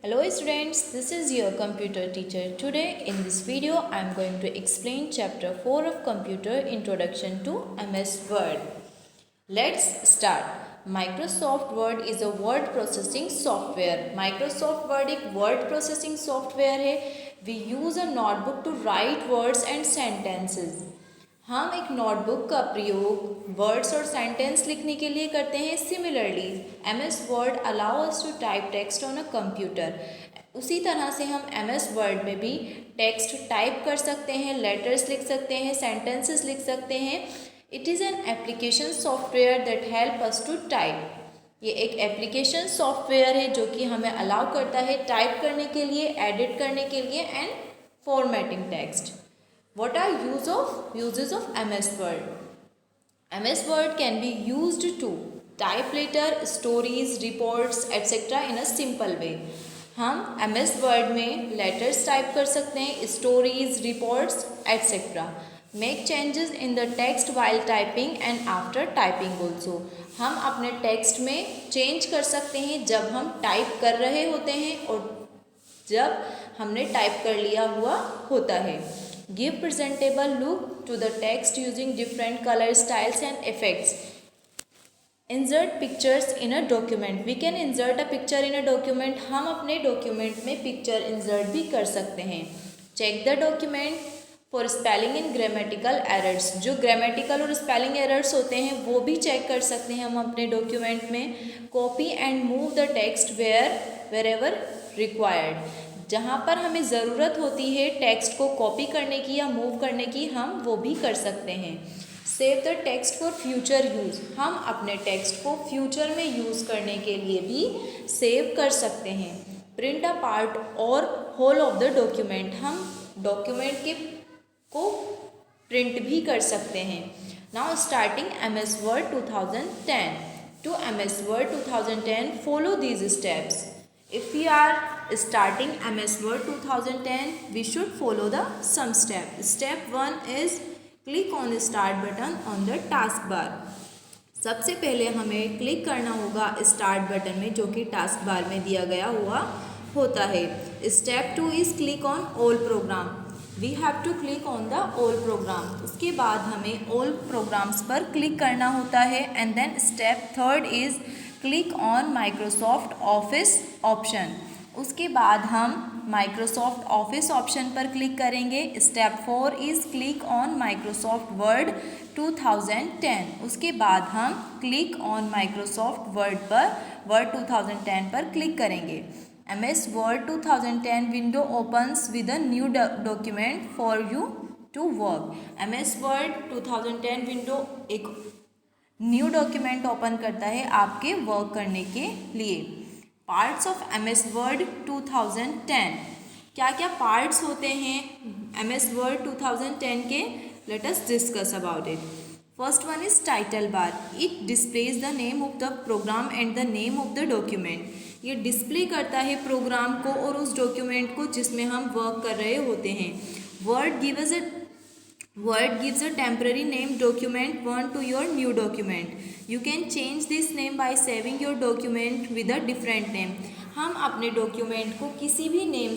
Hello students, this is your computer teacher. Today in this video I am going to explain chapter 4 of computer introduction to MS Word. Let's start. Microsoft Word is a word processing software. Microsoft Word एक word processing software है. We use a notebook to write words and sentences. हम एक notebook का प्रयोग words और sentence लिखने के लिए करते हैं. Similarly MS word allow us to type text on a computer. उसी तरह से हम MS वर्ड में भी टेक्स्ट टाइप कर सकते हैं, लेटर्स लिख सकते हैं, सेंटेंसेस लिख सकते हैं. It is an application software that help us to type. ये एक एप्लीकेशन सॉफ्टवेयर है जो कि हमें अलाउ करता है टाइप करने के लिए, एडिट करने के लिए and formatting text. What are uses of MS Word? MS Word can be used to type letter, stories, reports, etc. in a simple way. हम MS Word में letters टाइप कर सकते हैं, stories, reports, etc. Make changes in the text while typing and after typing also. हम अपने text में change कर सकते हैं जब हम टाइप कर रहे होते हैं और जब हमने टाइप कर लिया हुआ होता है. Give presentable look to the text using different color styles and effects. Insert pictures in a document. We can insert a picture in a document. हम अपने document में picture insert भी कर सकते हैं. Check the document for spelling and grammatical errors. जो grammatical और spelling errors होते हैं वो भी check कर सकते हैं हम अपने document में. Copy and move the text wherever required. जहाँ पर हमें ज़रूरत होती है टेक्स्ट को कॉपी करने की या मूव करने की, हम वो भी कर सकते हैं. Save the text for future use. हम अपने टेक्स्ट को फ्यूचर में यूज़ करने के लिए भी सेव कर सकते हैं. प्रिंट अ पार्ट और होल ऑफ द डॉक्यूमेंट. हम डॉक्यूमेंट को प्रिंट भी कर सकते हैं. Now starting MS Word 2010. To MS Word 2010 follow these steps. If we are starting MS Word 2010, we should follow the some step. Step 1 is click on the start button on the taskbar. सबसे पहले हमें click करना होगा start button में जो कि task bar में दिया गया हुआ होता है. Step 2 is click on all program. We have to click on the all program. उसके बाद हमें all programs पर क्लिक करना होता है. And then step 3 is click on Microsoft office option. उसके बाद हम माइक्रोसॉफ्ट ऑफिस ऑप्शन पर क्लिक करेंगे. Step 4 is click on Microsoft word 2010. उसके बाद हम क्लिक ऑन माइक्रोसॉफ्ट वर्ड 2010 पर क्लिक करेंगे. MS Word 2010 window opens with a new document for you to work. MS Word 2010 window एक न्यू डॉक्यूमेंट ओपन करता है आपके वर्क करने के लिए. Parts of MS Word 2010. क्या क्या पार्ट्स होते हैं MS Word 2010 के? Let us discuss about it. First one is title bar. It displays the name of the program and the name of the document. ये display करता है programme को और उस डॉक्यूमेंट को जिसमें हम वर्क कर रहे होते हैं. Word gives a temporary name document 1 to your new document. You can change this name by saving your document with a different name. हम अपने डॉक्यूमेंट को किसी भी नेम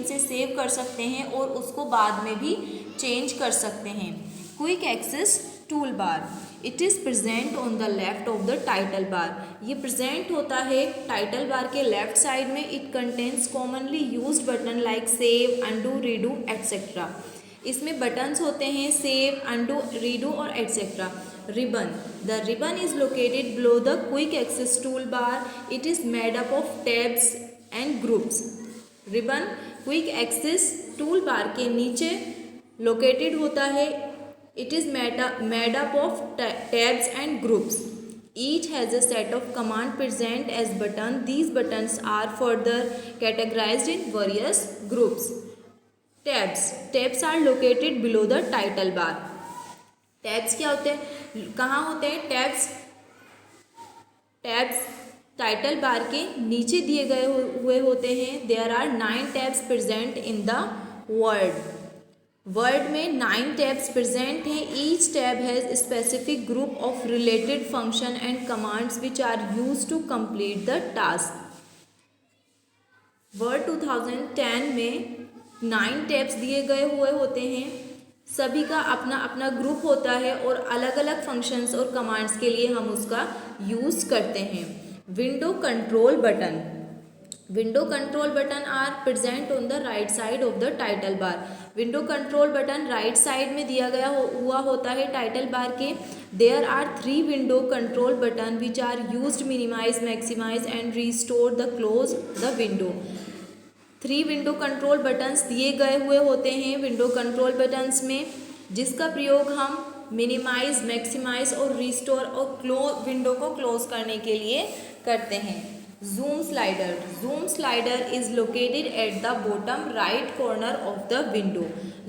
से सेव कर सकते हैं और उसको बाद में भी चेंज कर सकते हैं. Quick access tool bar. It is present on the left of the title bar. ये प्रेजेंट होता है टाइटल बार के लेफ्ट साइड में. It contains commonly used button like save, undo, redo etcetera. इसमें बटन्स होते हैं सेव, अनडू, रीडू और etcetera. Ribbon. The ribbon is located below the quick access tool bar. It is made up of tabs and groups. Ribbon quick access tool बार के नीचे located होता है. It is made up of tabs and groups. Each has a set of command present as button. These buttons are further categorized in various groups. Tabs are located below the title bar. Tabs क्या होते हैं, कहाँ होते हैं? Tabs title bar के नीचे दिए गए हुए होते हैं. There are 9 tabs present in the word में 9 tabs present हैं. Each tab has a specific group of related function and commands which are used to complete the task. Word 2010 में 9 टैब्स दिए गए हुए होते हैं। सभी का अपना अपना ग्रुप होता है और अलग अलग फंक्शंस और कमांड्स के लिए हम उसका यूज़ करते हैं। Window control button are present on the right side of the title bar. Window control button right side में दिया गया हुआ होता है टाइटल बार के। There are 3 window control button which are used minimise, maximise and restore the close the window. 3 window control buttons दिए गए हुए होते हैं विंडो कंट्रोल बटन्स में, जिसका प्रयोग हम मिनिमाइज, मैक्सिमाइज और रिस्टोर और विंडो को क्लोज करने के लिए करते हैं। Zoom slider is located at the bottom right corner of the window.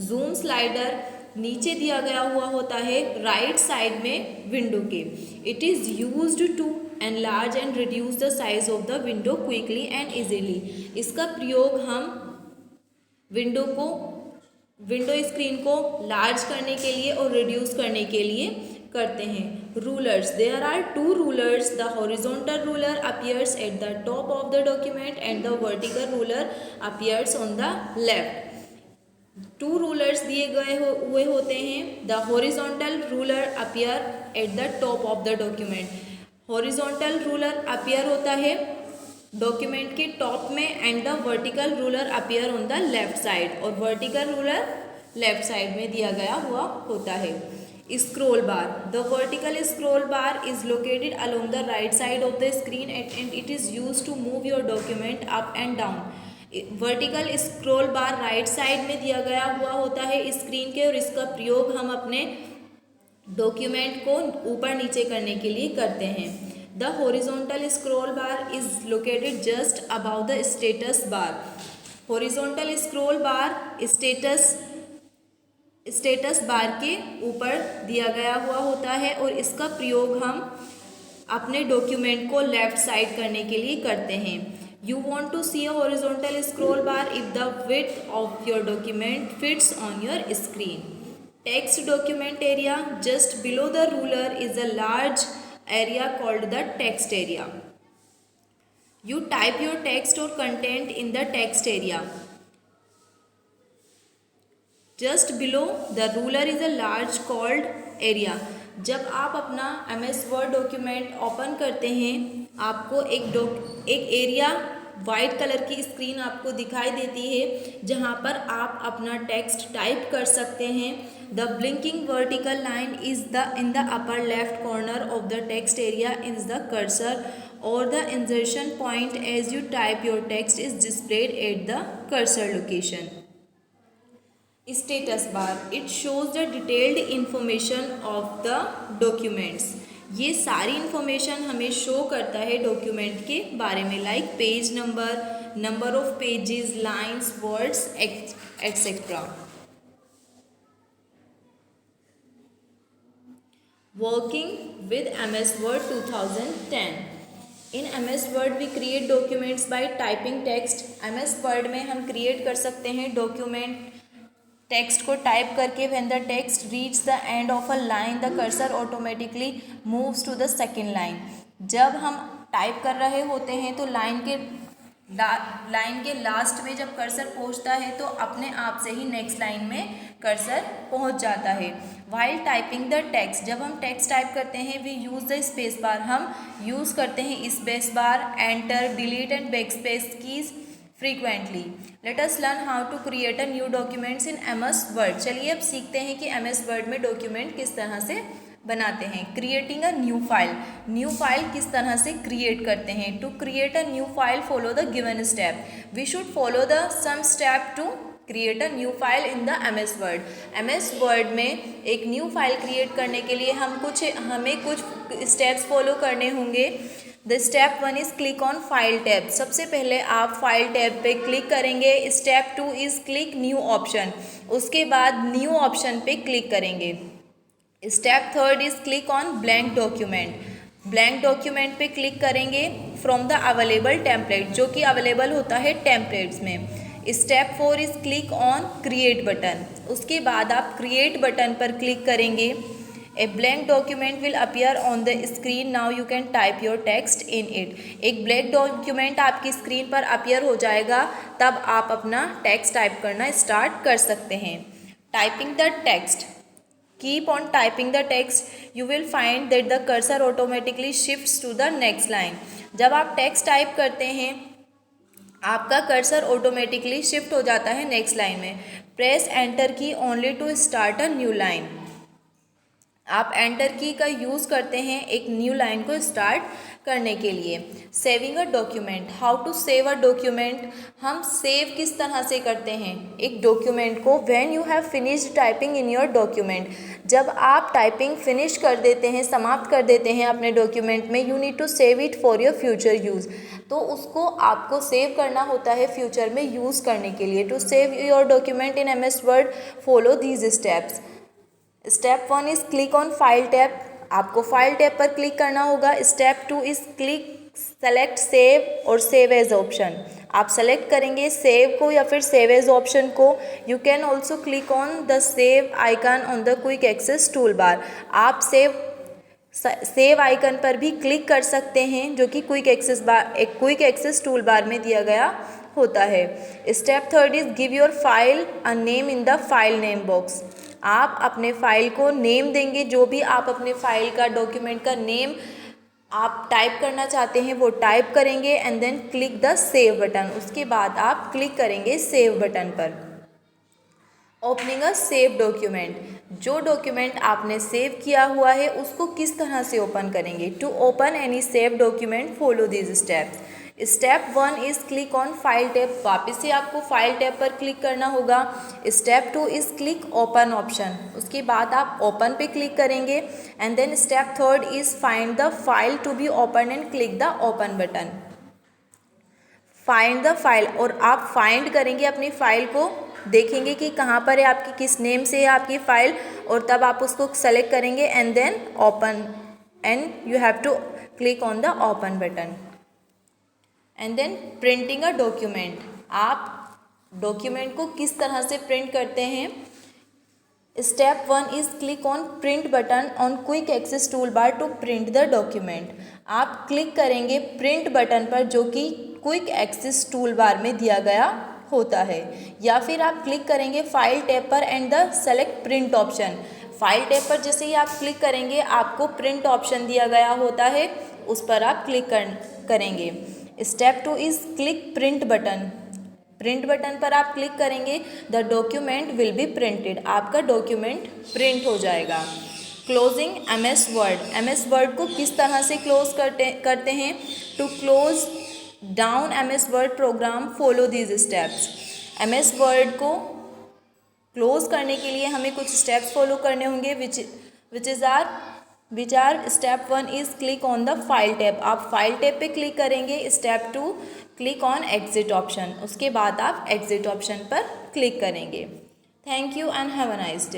Zoom slider नीचे दिया गया हुआ होता है राइट साइड में विंडो के। It is used to enlarge and reduce the size of the window quickly and easily. इसका प्रयोग हम विंडो स्क्रीन को लार्ज करने के लिए और रिड्यूस करने के लिए करते हैं। Rulers, there are 2 rulers. The horizontal ruler appears at the top of the document and the vertical ruler appears on the left. 2 rulers दिए गए हुए होते हैं। The horizontal ruler appear at the top of the document. Horizontal ruler appear होता है document के top में and the vertical ruler appear on the left side, और वर्टिकल रूलर लेफ्ट साइड में दिया गया हुआ होता है। Scroll bar, the vertical scroll bar is located along the right side of the screen and it is use to move your document up and down. Vertical scroll bar right side में दिया गया हुआ होता है screen के, और इसका प्रयोग हम अपने डॉक्यूमेंट को ऊपर नीचे करने के लिए करते हैं। The horizontal scroll bar is located just about the status bar. Horizontal scroll bar status bar के ऊपर दिया गया हुआ होता है, और इसका प्रयोग हम अपने डॉक्यूमेंट को लेफ्ट साइड करने के लिए करते हैं। You want to see a horizontal scroll bar if the width of your document fits on your screen. Text document area, just below the ruler is a large area called the text area. You type your text or content in the text area. Just below the ruler is a large called area. जब आप अपना MS Word document open करते हैं, आपको एक area white colour की screen आपको दिखाई देती है जहां पर आप अपना टेक्स्ट टाइप कर सकते हैं। The blinking vertical line is in the upper left corner of the text area is the cursor और the insertion point as you type your text is displayed at the cursor location. Status bar, it shows the detailed information of the documents. ये सारी information हमें show करता है document के बारे में, like page number of pages, lines, words etcetera. Working with MS Word 2010। In MS Word we create documents by typing text. MS Word में हम क्रिएट कर सकते हैं डॉक्यूमेंट टेक्स्ट को टाइप करके। When the text reach the end of a line the cursor automatically moves to the second line. जब हम type कर रहे होते हैं तो लाइन के लास्ट में जब कर्सर पहुंचता है तो अपने आप से ही नेक्स्ट लाइन में कर्सर पहुंच जाता है। वाइल टाइपिंग द टेक्स्ट, जब हम टेक्स्ट टाइप करते हैं we use the space bar. हम यूज़ करते हैं space bar, enter, delete and backspace keys frequently. Let us learn how to create a new documents in MS Word. चलिए अब सीखते हैं कि MS Word में डॉक्यूमेंट किस तरह से बनाते हैं। क्रिएटिंग अ न्यू फाइल किस तरह से क्रिएट करते हैं। To create a new file follow the given step. We should follow the some step to create a new file in the MS Word। MS Word में एक new file create करने के लिए हमें कुछ स्टेप्स फॉलो करने होंगे। The step 1 is click on file tab. सबसे पहले आप फाइल टैब पे क्लिक करेंगे। Step 2 is click new option. उसके बाद न्यू ऑप्शन पे क्लिक करेंगे। Step 3 is click on blank document पे क्लिक करेंगे फ्रॉम द अवेलेबल टेम्पलेट, जो कि अवेलेबल होता है टेम्पलेट्स में। Step 4 is click on create button. उसके बाद आप क्रिएट बटन पर क्लिक करेंगे। A blank document will appear on the screen. Now you can type your text in it. एक ब्लैंक डॉक्यूमेंट आपकी स्क्रीन पर अपीयर हो जाएगा, तब आप अपना टेक्स्ट टाइप करना स्टार्ट कर सकते हैं. Typing the text. Keep on typing the text. You will find that the cursor automatically shifts to the next line. जब आप टेक्स्ट टाइप करते हैं आपका कर्सर ऑटोमेटिकली शिफ्ट हो जाता है नेक्स्ट लाइन में. Press enter key only to start a new line. आप एंटर की का यूज़ करते हैं एक न्यू लाइन को स्टार्ट करने के लिए. Saving a document. How to save a document. हम सेव किस तरह से करते हैं एक डॉक्यूमेंट को. When you have finished typing in your document. जब आप टाइपिंग फिनिश कर देते हैं, समाप्त कर देते हैं अपने डॉक्यूमेंट में, you need to save it for your future use. तो उसको आपको सेव करना होता है फ्यूचर में यूज़ करने के लिए. To save your document in MS word follow these steps. Step 1 is click on file tab. आपको फाइल टैब पर क्लिक करना होगा. Step 2 is click select save और सेव एज ऑप्शन. आप सेलेक्ट करेंगे सेव को या फिर सेव एज ऑप्शन को. You can also click on the save icon on the quick access tool bar. आप सेव आइकन पर भी क्लिक कर सकते हैं जो कि क्विक एक्सेस टूल बार में दिया गया होता है. Step 3 is give your file a name in the file name box. आप अपने फाइल को नेम देंगे. जो भी आप अपने फाइल का डॉक्यूमेंट का नेम आप टाइप करना चाहते हैं वो टाइप करेंगे and then click the save button. उसके बाद आप क्लिक करेंगे सेव बटन पर. Opening a save document. जो डॉक्यूमेंट आपने सेव किया हुआ है उसको किस तरह से ओपन करेंगे. To open any save document follow these steps. Step 1 is click on file tab. वापस से आपको फाइल टैब पर क्लिक करना होगा. Step 2 is click open option. उसके बाद आप ओपन पे क्लिक करेंगे and then step 3 is find the file to be open and click the open button. Find the file. और आप फाइंड करेंगे अपनी फाइल को, देखेंगे कि कहाँ पर है आपकी, किस नेम से है आपकी फ़ाइल, और तब आप उसको सेलेक्ट करेंगे and then open and you have to click on the open button. And then printing a document. आप डॉक्यूमेंट को किस तरह से प्रिंट करते हैं. Step 1 is click on print button on quick access tool bar to print the document. आप click करेंगे print button पर जो कि क्विक एक्सेस टूल बार में दिया गया होता है, या फिर आप क्लिक करेंगे फाइल टैब पर and the select print option. File tab पर जैसे ही आप क्लिक करेंगे आपको प्रिंट ऑप्शन दिया गया होता है, उस पर आप क्लिक करेंगे. Step 2 is click print button. Print button पर आप क्लिक करेंगे. The document will be printed. आपका डॉक्यूमेंट प्रिंट हो जाएगा. Closing MS word. MS word को किस तरह से क्लोज करते हैं. To close down MS word program follow these steps. MS word को क्लोज करने के लिए हमें कुछ स्टेप्स फॉलो करने होंगे which are step 1 is click on the file tab. आप फाइल टैब पे क्लिक करेंगे. Step 2 click on exit option. उसके बाद आप एग्जिट ऑप्शन पर क्लिक करेंगे. Thank you and have a nice day.